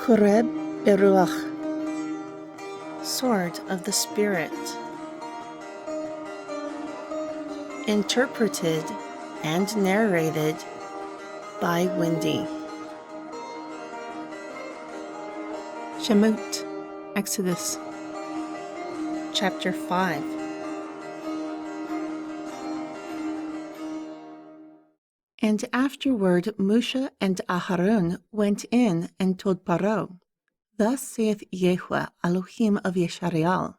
Choreb Beruach, Sword of the Spirit. Interpreted and narrated by Wendy. Shemot, Exodus. Chapter 5. And afterward Moshe and Aharon went in and told Paro, Thus saith Yehovah, Elohim of Yeshariel,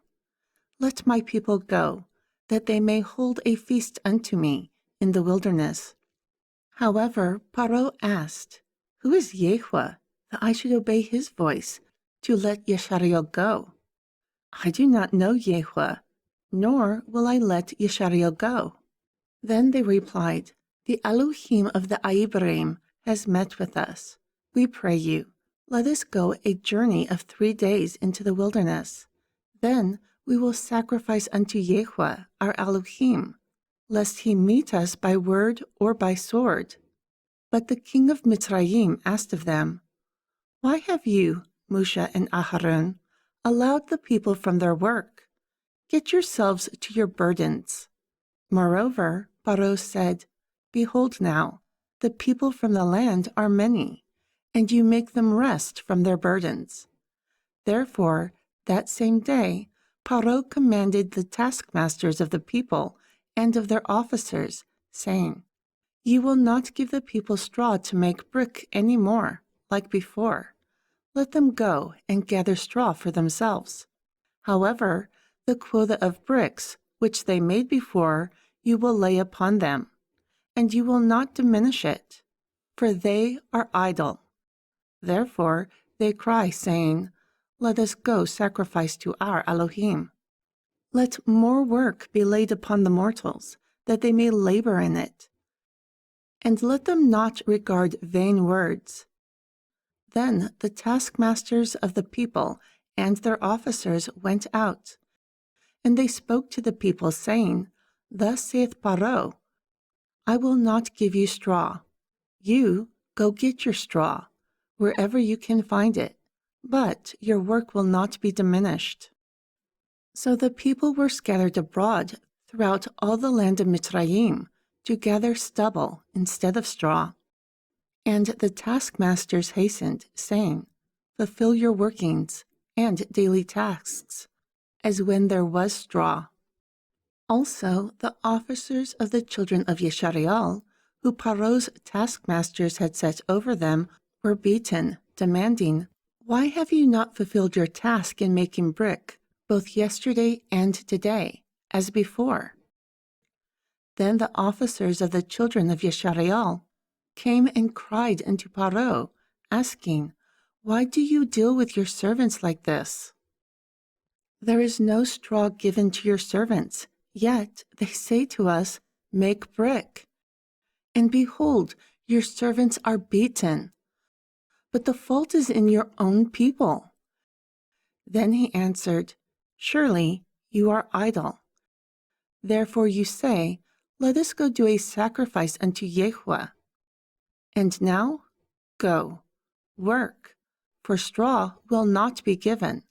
Let my people go, that they may hold a feast unto me in the wilderness. However, Paro asked, Who is Yehovah, that I should obey his voice, to let Yeshariel go? I do not know Yehovah, nor will I let Yeshariel go. Then they replied, The Elohim of the Aibrim has met with us. We pray you, let us go a journey of 3 days into the wilderness. Then we will sacrifice unto Yehovah, our Elohim, lest he meet us by word or by sword. But the king of Mitzrayim asked of them, Why have you, Moshe and Aharon, allowed the people from their work? Get yourselves to your burdens. Moreover, Paro said, Behold now, the people from the land are many, and you make them rest from their burdens. Therefore, that same day, Paro commanded the taskmasters of the people and of their officers, saying, You will not give the people straw to make brick any more, like before. Let them go and gather straw for themselves. However, the quota of bricks, which they made before, you will lay upon them, and you will not diminish it, for they are idle. Therefore they cry, saying, Let us go sacrifice to our Elohim. Let more work be laid upon the mortals, that they may labor in it. And let them not regard vain words. Then the taskmasters of the people and their officers went out, and they spoke to the people, saying, Thus saith Paro, I will not give you straw. You go get your straw, wherever you can find it, but your work will not be diminished. So the people were scattered abroad throughout all the land of Mitzrayim to gather stubble instead of straw. And the taskmasters hastened, saying, Fulfill your workings and daily tasks, as when there was straw. Also, the officers of the children of Yeshariel, who Paro's taskmasters had set over them, were beaten, demanding, Why have you not fulfilled your task in making brick, both yesterday and today, as before? Then the officers of the children of Yeshariel came and cried unto Paro, asking, Why do you deal with your servants like this? There is no straw given to your servants, yet they say to us, Make brick. And behold, your servants are beaten. But the fault is in your own people. Then he answered, Surely you are idle. Therefore you say, Let us go do a sacrifice unto Yehovah. And now, go, work, for straw will not be given.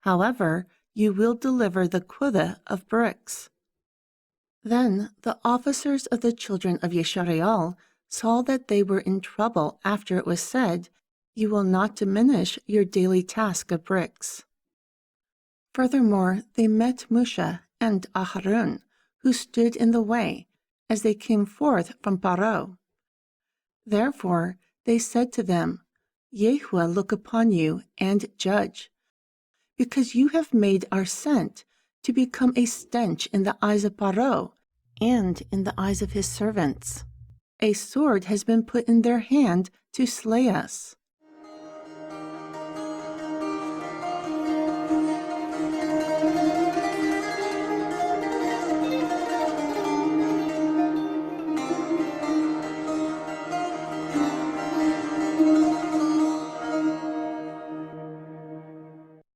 However, you will deliver the quota of bricks. Then the officers of the children of Yeshariel saw that they were in trouble after it was said, You will not diminish your daily task of bricks. Furthermore, they met Moshe and Aharon, who stood in the way, as they came forth from Paro. Therefore they said to them, Yehovah look upon you and judge, because you have made our scent to become a stench in the eyes of Paro and in the eyes of his servants. A sword has been put in their hand to slay us.